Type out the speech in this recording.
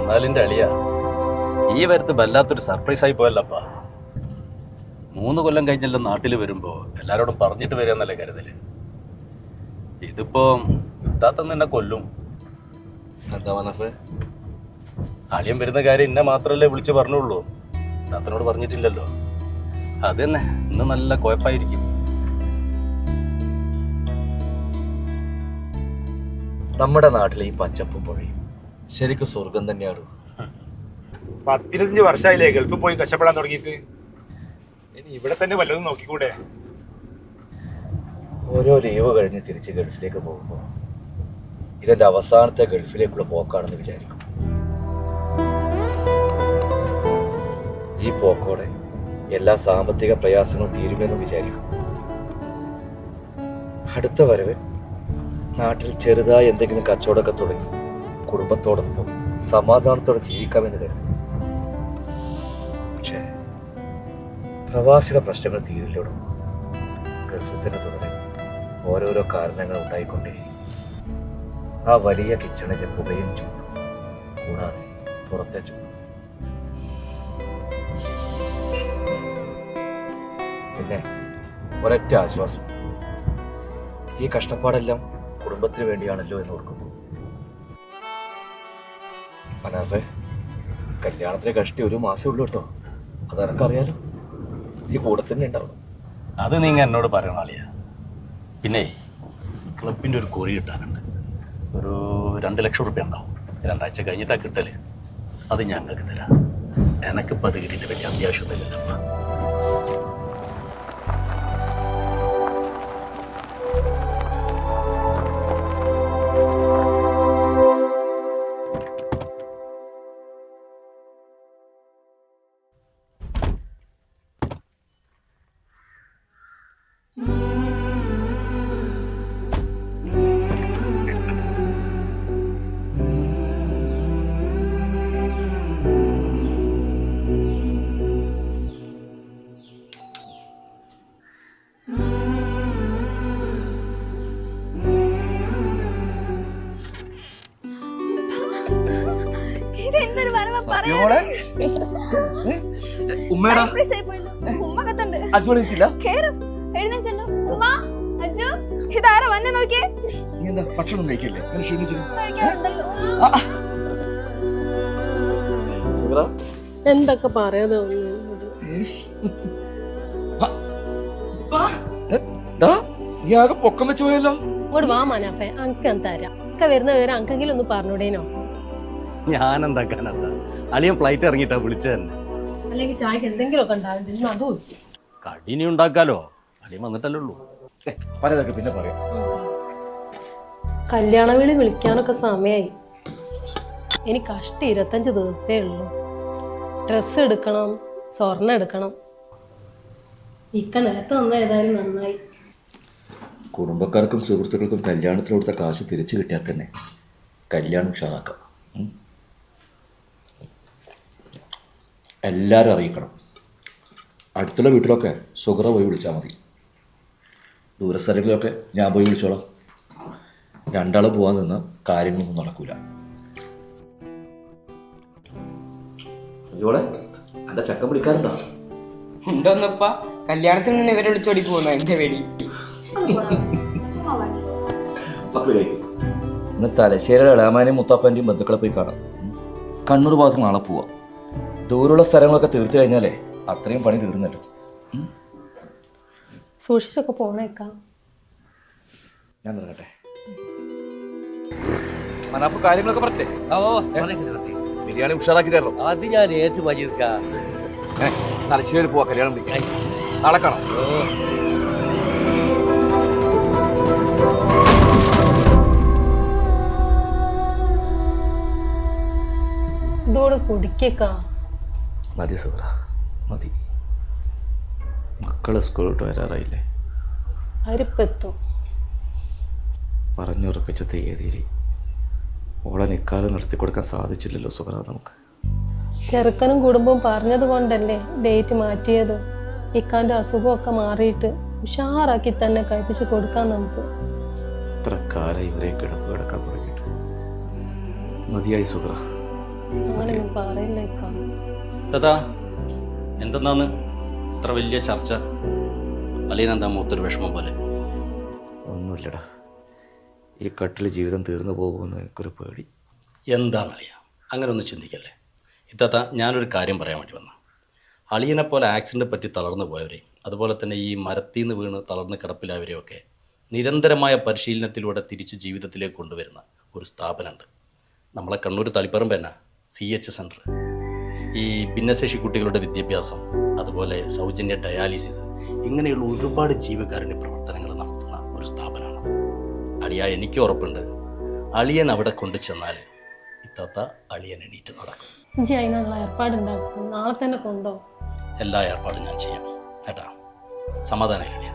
എന്നാലിൻ്റെ അളിയ ഈ വരുത്ത് വല്ലാത്തൊരു സർപ്രൈസ് ആയി പോയല്ലപ്പാ. 3 കൊല്ലം കഴിഞ്ഞെല്ലാം നാട്ടിൽ വരുമ്പോൾ എല്ലാവരോടും പറഞ്ഞിട്ട് വരികയെന്നല്ലേ കരുതല്. ഇതിപ്പോ ഇത്താത്ത നിന്നെ കൊല്ലും. എന്താ പറഞ്ഞത്? അളിയൻ വരുന്ന കാര്യം എന്നെ മാത്രമല്ലേ വിളിച്ച് പറഞ്ഞുള്ളൂ, ഇത്താത്തനോട് പറഞ്ഞിട്ടില്ലല്ലോ. അത് തന്നെ ഇന്ന് നല്ല കുഴപ്പമായിരിക്കും. നമ്മുടെ നാട്ടിലെ ഈ പച്ചപ്പും പുഴയും ശരിക്കും സ്വർഗം തന്നെയാണ്. 15 വർഷമായില്ലേ ഗൾഫിൽ പോയി കഷ്ടപ്പെടാൻ തുടങ്ങിയിട്ട്. ഇനി ഇവിടെ തന്നെ വല്ലതും നോക്കിക്കൂടെ? ഓരോ ലീവ് കഴിഞ്ഞ് തിരിച്ച് ഗൾഫിലേക്ക് പോകുമ്പോൾ ഇതെന്റെ അവസാനത്തെ ഗൾഫിലേക്കുള്ള പോക്കാണെന്ന് വിചാരിക്കും. ഈ പോക്കോടെ എല്ലാ സാമ്പത്തിക പ്രയാസങ്ങളും തീരുമെന്ന് വിചാരിക്കും. അടുത്ത വരവ് നാട്ടിൽ ചെറുതായി എന്തെങ്കിലും കച്ചവടമൊക്കെ തുടങ്ങി കുടുംബത്തോടൊപ്പം സമാധാനത്തോടെ ജീവിക്കാമെന്ന് കരുതും. പക്ഷേ പ്രവാസിയുടെ പ്രശ്നങ്ങൾ തീരില്ലോടോ. ഗൾഫിൽ തന്നെ തുടരും ഓരോരോ കാരണങ്ങൾ ഉണ്ടായിക്കൊണ്ടേ ആ വലിയ കിച്ചണിന്റെ പുകയും ചൂടും, കൂടാതെ പുറത്തെ ചൂടും. പിന്നെ ഒരൊറ്റ ആശ്വാസം, ഈ കഷ്ടപ്പാടെല്ലാം കുടുംബത്തിന് വേണ്ടിയാണല്ലോ എന്ന് ഓർക്കുമ്പോൾ. മനാഫെ, കല്യാണത്തിന് കഷ്ടി 1 മാസമേ ഉള്ളൂ കേട്ടോ. അതെനക്കറിയാലോ. ഈ കൂടെ തന്നെ ഉണ്ടാവും. അത് നീങ്ങ എന്നോട് പറയണം അളിയ. പിന്നെ ക്ലബിൻ്റെ ഒരു കുറി കിട്ടാനുണ്ട്. ഒരു 2 ലക്ഷം റുപ്യ ഉണ്ടാവും. 2 ആഴ്ച കഴിഞ്ഞിട്ടാണ് കിട്ടല്. അത് ഞങ്ങൾക്ക് തരാം. എനക്കിപ്പോൾ അത് കിട്ടിയിട്ട് വലിയ അത്യാവശ്യമൊന്നുമില്ലല്ലോ. ഭക്ഷണം കഴിക്കില്ലേ? എന്തൊക്കെ പറയാതെ പൊക്കം വെച്ച് പോയല്ലോ. ഇങ്ങോട്ട് വാ മനാഫെ, അനക്ക് തരാം. ഒക്കെ വരുന്ന വിവരം അനക്കെങ്കിലും ഒന്ന് പറഞ്ഞൂടേനോ? ഞാനെന്താക്കാനെന്താ, അളിയൻ ഫ്ലൈറ്റ് ഇറങ്ങിയിട്ടാ വിളിച്ചത് തന്നെ. അല്ലെങ്കിൽ ചായക്ക് എന്തെങ്കിലും ഒക്കെ ഉണ്ടാവില്ല. അതും കടിനി ഉണ്ടാക്കാലോ, അളിയൻ വന്നിട്ടല്ലേ ഉള്ളൂ. പറയാതൊക്കെ പിന്നെ പറയാം. കല്യാണ വിളി വിളിക്കാനൊക്കെ സമയായി. ഇനി കഷ്ടി 25 ദിവസമേ ഉള്ളൂ. ഡ്രസ്സ് എടുക്കണം, സ്വർണ്ണം എടുക്കണം. ഇക്ക നേരത്തെ വന്ന ഏതായാലും നന്നായി. കുടുംബക്കാർക്കും സുഹൃത്തുക്കൾക്കും കല്യാണത്തിന് കൊടുത്ത കാശ് തിരിച്ചു കിട്ടിയാൽ തന്നെ കല്യാണം ഉഷാറാക്കാം. എല്ലാവരും അറിയിക്കണം. അടുത്തുള്ള വീട്ടിലൊക്കെ സുഹറ പോയി വിളിച്ചാൽ മതി. ദൂരസ്ഥലങ്ങളിലൊക്കെ ഞാൻ പോയി വിളിച്ചോളാം. 2 ആൾ പോകാൻ നിന്ന് കാര്യങ്ങളൊന്നും നടക്കൂല. അയ്യോളെ, എൻ്റെ ചക്ക പിടിക്കാറുണ്ടോ? ഉണ്ടോന്നപ്പ കല്യാണത്തിന് മുന്നേ ഇവരെ വിളിച്ചോടി പോകുന്ന എന്റെ വേടി. ഇന്ന് തലശ്ശേരി ഇളാമാനെയും മുത്താപ്പൻ്റെയും ബന്ധുക്കളെ പോയി കാണാം. കണ്ണൂർ ഭാഗത്ത് നാളെ പോവാം. ദൂരമുള്ള സ്ഥലങ്ങളൊക്കെ തീർത്തു കഴിഞ്ഞാലേ അത്രയും പണി തീർന്നല്ലോ. സൂക്ഷിച്ചൊക്കെ പോണേക്കാം. ഞാൻ നിൽക്കട്ടെ. മനാഫ് കാര്യങ്ങളൊക്കെ പറഞ്ഞേ. ബിരിയാണി ഉഷാറാക്കി തരണം. അത് ഞാൻ ഏറ്റു മജിക്കാം. തലശ്ശേരി പോവാ, കല്യാണം വിളിക്കാം. നാളെ കാണാം. ഇതോടെ കുടിക്കേക്കാ. മതി സുഹൃ, മതി. മക്കള് സ്കൂളിട്ട് വരാറായില്ലേ? അരിപ്പെത്തും. പറഞ്ഞുറപ്പിച്ച തീയതിയിൽ ഓളെ നിക്കാതെ നിർത്തി കൊടുക്കാൻ സാധിച്ചില്ലല്ലോ സുഹൃ നമുക്ക്. ചെറുക്കനും കുടുംബവും പറഞ്ഞത് കൊണ്ടല്ലേ ഡേറ്റ് മാറ്റിയത്. ഇക്കാൻ്റെ അസുഖമൊക്കെ മാറിയിട്ട് ഉഷാറാക്കി തന്നെ കഴിപ്പിച്ച് കൊടുക്കാൻ നമുക്ക്. ഇത്ര കാലം ഇവരെ കിടപ്പ് കിടക്കാൻ തുടങ്ങിയിട്ട് മതിയായി സുഹൃ. അങ്ങനെ ഞാൻ പറയില്ലേക്കാ. കഥാ എന്തെന്നാന്ന് ഇത്ര വലിയ ചർച്ച? അളിയനെന്താ മൂത്തൊരു വിഷമം പോലെ? ഒന്നുമില്ലടാ, ഈ കട്ടിൽ ജീവിതം തീർന്നു പോകുമെന്ന് എനിക്കൊരു പേടി. എന്താണ് അളിയ, അങ്ങനെ ഒന്നും ചിന്തിക്കല്ലേ. ഇത്താത്ത ഞാനൊരു കാര്യം പറയാൻ വേണ്ടി വന്ന, അളിയനെപ്പോലെ ആക്സിഡൻറ്റ് പറ്റി തളർന്നു പോയവരെ, അതുപോലെ തന്നെ ഈ മരത്തിൽ നിന്ന് വീണ് തളർന്ന് കിടപ്പിലായവരെയൊക്കെ നിരന്തരമായ പരിശീലനത്തിലൂടെ തിരിച്ച് ജീവിതത്തിലേക്ക് കൊണ്ടുവരുന്ന ഒരു സ്ഥാപനമുണ്ട് നമ്മളെ കണ്ണൂർ തളിപ്പറമ്പ് തന്നെ, CH സെൻറ്റർ. ഈ ഭിന്നശേഷി കുട്ടികളുടെ വിദ്യാഭ്യാസം, അതുപോലെ സൗജന്യ ഡയാലിസിസ്, ഇങ്ങനെയുള്ള ഒരുപാട് ജീവകാരുണ്യ പ്രവർത്തനങ്ങൾ നടത്തുന്ന ഒരു സ്ഥാപനമാണ്. അളിയ, എനിക്ക് ഉറപ്പുണ്ട് അളിയൻ അവിടെ കൊണ്ടു ചെന്നാൽ ഇത്താത്ത അളിയൻ എണീറ്റ് നടക്കും. ഇജ്ജ് അതിനുള്ള ഏർപ്പാടുണ്ടാക്കും. നാളെ തന്നെ കൊണ്ടോ? എല്ലാ ഏർപ്പാടും ഞാൻ ചെയ്യാം കേട്ടാ. സമാധാനമില്ല അളിയ.